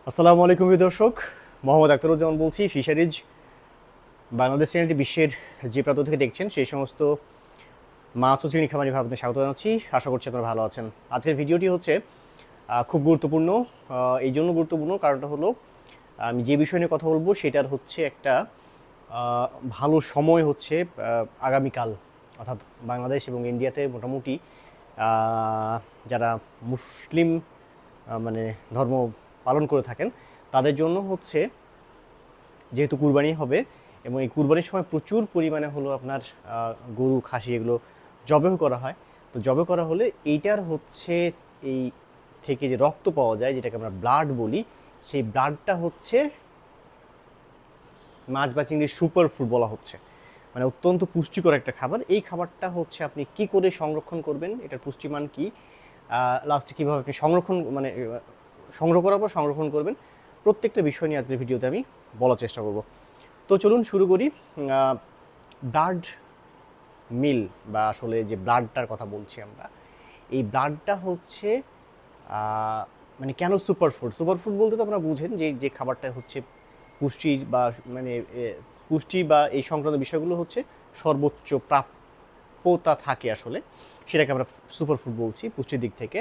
আসসালামু আলাইকুম প্রিয় দর্শক, মোহাম্মদ আখতারুজ্জামান বলছি। ফিশারিজ বাংলাদেশ চ্যানেলটি বিশ্বের যে প্রান্ত থেকে দেখছেন সেই সমস্ত মাছ ও চিংড়ি খামারি ভাই আপনাদের স্বাগত জানাচ্ছি। আশা করছি আপনারা ভালো আছেন। আজকের ভিডিওটি হচ্ছে খুব গুরুত্বপূর্ণ। এই জন্য গুরুত্বপূর্ণ কারণটা হলো আমি যে বিষয় নিয়ে কথা বলবো সেটার হচ্ছে একটা ভালো সময় হচ্ছে আগামীকাল, অর্থাৎ বাংলাদেশ এবং ইন্ডিয়াতে মোটামুটি যারা মুসলিম মানে ধর্ম পালন করে থাকেন তাদের জন্য হচ্ছে যেহেতু কুরবানি হবে এবং এই কুরবানির সময় প্রচুর পরিমাণে হলো আপনার গরু খাসি এগুলো জবেহ করা হয়। তো জবে করা হলে এইটার হচ্ছে এই থেকে যে রক্ত পাওয়া যায় যেটাকে আমরা ব্লাড বলি, সেই ব্লাডটা হচ্ছে মাছ বা চিংড়ির সুপার ফুড বলা হচ্ছে। মানে অত্যন্ত পুষ্টিকর একটা খাবার। এই খাবারটা হচ্ছে আপনি কি করে সংরক্ষণ করবেন, এটার পুষ্টিমান কি, লাস্টে কীভাবে আপনি সংরক্ষণ মানে সংগ্রহ করার পর সংরক্ষণ করবেন, প্রত্যেকটা বিষয় নিয়ে আজকের ভিডিওতে আমি বলার চেষ্টা করব। তো চলুন শুরু করি। ব্লাড মিল বা আসলে যে ব্লাডটার কথা বলছি আমরা, এই ব্লাডটা হচ্ছে মানে কেন সুপারফুড? সুপারফুড বলতে তো আপনারা বুঝেন যে যে খাবারটা হচ্ছে পুষ্টির বা মানে পুষ্টি বা এই সংক্রান্ত বিষয়গুলো হচ্ছে সর্বোচ্চ প্রাপ্যতা থাকে আসলে, সেটাকে আমরা সুপারফুড বলছি পুষ্টির দিক থেকে।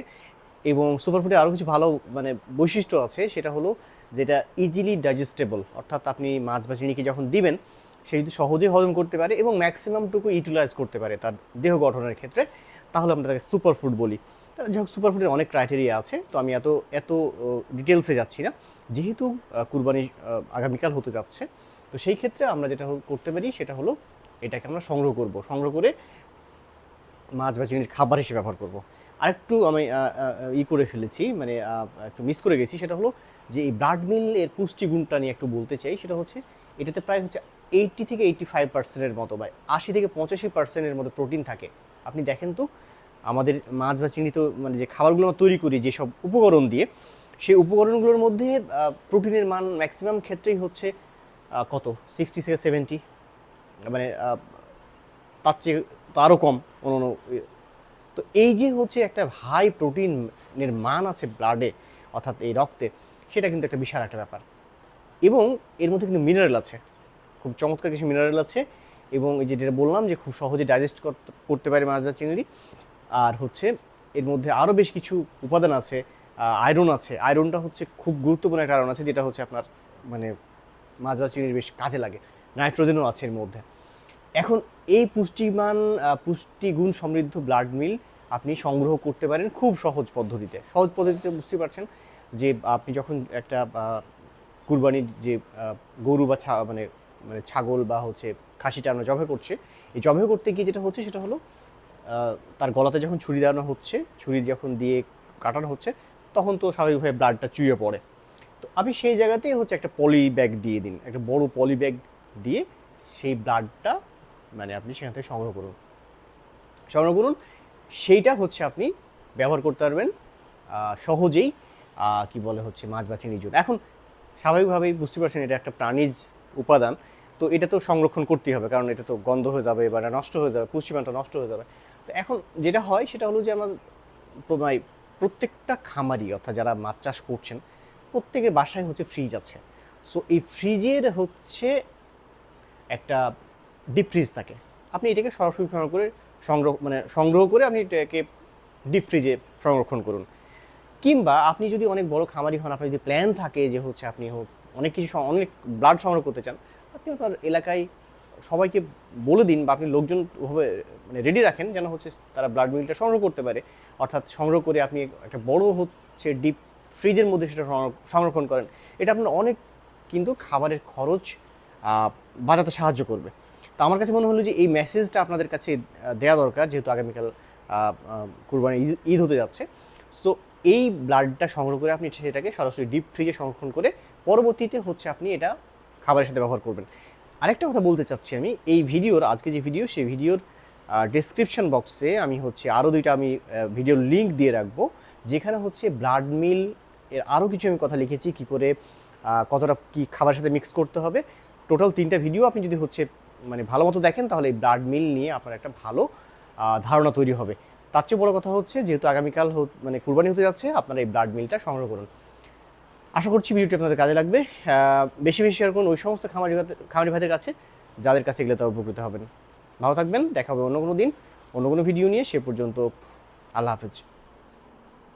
এবং সুপারফুডের আরও কিছু ভালো মানে বৈশিষ্ট্য আছে, সেটা হলো যেটা ইজিলি ডাইজেস্টেবল, অর্থাৎ আপনি মাছ বা চিংড়িকে যখন দিবেন সে যদি সহজেই হজম করতে পারে এবং ম্যাক্সিমামটুকু ইউটিলাইজ করতে পারে তার দেহ গঠনের ক্ষেত্রে, তাহলে আমরা তাকে সুপারফুড বলি। যাই হোক, সুপারফুডের অনেক ক্রাইটেরিয়া আছে, তো আমি এত এত ডিটেলসে যাচ্ছি না। যেহেতু কুরবানি আগামীকাল হতে যাচ্ছে, তো সেই ক্ষেত্রে আমরা যেটা করতে পারি সেটা হলো এটাকে আমরা সংগ্রহ করব, সংগ্রহ করে মাছ বা চিংড়ির খাবার হিসেবে ব্যবহার করব। আরেকটু আমি করে ফেলেছি, মানে একটু মিস করে গেছি, সেটা হলো যে এই ব্লাড মিল এর পুষ্টিগুণটা নিয়ে একটু বলতে চাই। সেটা হচ্ছে এটাতে প্রায় হচ্ছে 80 থেকে 85% মতো বা 80 থেকে 85% মতো প্রোটিন থাকে। আপনি দেখেন তো আমাদের মাছ বা চিংড়ি তো মানে যে খাবারগুলো আমরা তৈরি করি যেসব উপকরণ দিয়ে, সেই উপকরণগুলোর মধ্যে প্রোটিনের মান ম্যাক্সিমাম ক্ষেত্রেই হচ্ছে কত 60 থেকে 70, মানে তার চেয়ে তো আরও কম অন্য। তো এই যে হচ্ছে একটা হাই প্রোটিনের মান আছে ব্লাডে, অর্থাৎ এই রক্তে, সেটা কিন্তু একটা বিশাল একটা ব্যাপার। এবং এর মধ্যে কিন্তু মিনারেল আছে, খুব চমৎকার কিছু মিনারেল আছে। এবং এই যেটা বললাম যে খুব সহজে ডাইজেস্ট করতে পারে মাছ বা চিংড়ি। আর হচ্ছে এর মধ্যে আরও বেশ কিছু উপাদান আছে, আয়রন আছে। আয়রনটা হচ্ছে খুব গুরুত্বপূর্ণ একটা আয়রন আছে, যেটা হচ্ছে আপনার মানে মাছ বা চিংড়ির বেশ কাজে লাগে। নাইট্রোজেনও আছে এর মধ্যে। এখন এই পুষ্টিগুণ সমৃদ্ধ ব্লাড মিল আপনি সংগ্রহ করতে পারেন খুব সহজ পদ্ধতিতে। সহজ পদ্ধতিতে বুঝতে পারছেন যে আপনি যখন একটা কুরবানির যে গরু বা মানে মানে ছাগল বা হচ্ছে খাসিটা আমরা জবাই করছে, এই জবাই করতে গিয়ে যেটা হচ্ছে সেটা হলো তার গলাতে যখন ছুরি দেওয়ানো হচ্ছে, ছুরি যখন দিয়ে কাটানো হচ্ছে, তখন তো স্বাভাবিকভাবে ব্লাডটা চুইয়ে পড়ে। তো আপনি সেই জায়গাতেই হচ্ছে একটা পলি ব্যাগ দিয়ে দিন, একটা বড় পলি ব্যাগ দিয়ে সেই ব্লাডটা মানে আপনি সেখান থেকে সংগ্রহ করুন, সংগ্রহ করুন। সেইটা হচ্ছে আপনি ব্যবহার করতে পারবেন সহজেই, কি বলে হচ্ছে মাছ বা চিংড়ির জন্য। এখন স্বাভাবিকভাবেই বুঝতে পারছেন এটা একটা প্রাণীজ উপাদান, তো এটা তো সংরক্ষণ করতেই হবে, কারণ এটা তো গন্ধ হয়ে যাবে বা নষ্ট হয়ে যাবে, পুষ্টিমানটা নষ্ট হয়ে যাবে। তো এখন যেটা হয় সেটা হলো যে আমাদের প্রত্যেকটা খামারি অর্থাৎ যারা মাছ চাষ করছেন প্রত্যেকের বাসায় হচ্ছে ফ্রিজ আছে। সো এই ফ্রিজের হচ্ছে একটা ডিপ ফ্রিজ থাকে। আপনি এটাকে সরাসরি সংগ্রহ করে আপনি এটাকে ডিপ ফ্রিজে সংরক্ষণ করুন। কিংবা আপনি যদি অনেক বড় খামারি হন, আপনার যদি প্ল্যান থাকে যে হচ্ছে আপনি অনেক কিছু অনেক ব্লাড সংগ্রহ করতে চান, আপনি আপনার এলাকায় সবাইকে বলে দিন বা আপনি লোকজনভাবে মানে রেডি রাখেন যেন হচ্ছে তারা ব্লাড মিলটা সংগ্রহ করতে পারে। অর্থাৎ সংগ্রহ করে আপনি একটা বড় হচ্ছে ডিপ ফ্রিজের মধ্যে সেটা সংরক্ষণ করেন। এটা আপনার অনেক কিন্তু খাবারের খরচ বাঁচাতে সাহায্য করবে। তো আমার কাছে মনে হলো যে এই মেসেজটা আপনাদের কাছে দেওয়া দরকার, যেহেতু আগামীকাল কুরবানি ঈদ হতে যাচ্ছে। সো এই ব্লাডটা সংগ্রহ করে আপনি সেটাকে সরাসরি ডিপ ফ্রিজে সংরক্ষণ করে পরবর্তীতে হচ্ছে আপনি এটা খাবারের সাথে ব্যবহার করবেন। আরেকটা কথা বলতে চাচ্ছি আমি, এই ভিডিওর আজকে যে ভিডিও সেই ভিডিওর ডেসক্রিপশন বক্সে আমি হচ্ছে আরও দুইটা আমি ভিডিওর লিঙ্ক দিয়ে রাখবো, যেখানে হচ্ছে ব্লাড মিল এর আরও কিছু আমি কথা লিখেছি, কী করে কতটা কী খাবারের সাথে মিক্স করতে হবে। টোটাল 3টা ভিডিও আপনি যদি হচ্ছে মানে ভালো মতো দেখেন, তাহলে এই ব্লাড মিল নিয়ে আপনার একটা ভালো ধারণা তৈরি হবে। তার চেয়ে বড় কথা হচ্ছে যেহেতু আগামীকাল মানে কুরবানি হতে যাচ্ছে, আপনারা এই ব্লাড মিলটা সংগ্রহ করুন। আশা করছি ভিডিওটি আপনাদের কাজে লাগবে। বেশি বেশি শেয়ার করুন ওই সমস্ত খামারি ভাইদের কাছে যাদের কাছে এগুলো তারা উপকৃত হবেন। ভালো থাকবেন, দেখা হবে অন্য কোনো দিন অন্য কোনো ভিডিও নিয়ে। সে পর্যন্ত আল্লাহ হাফেজ।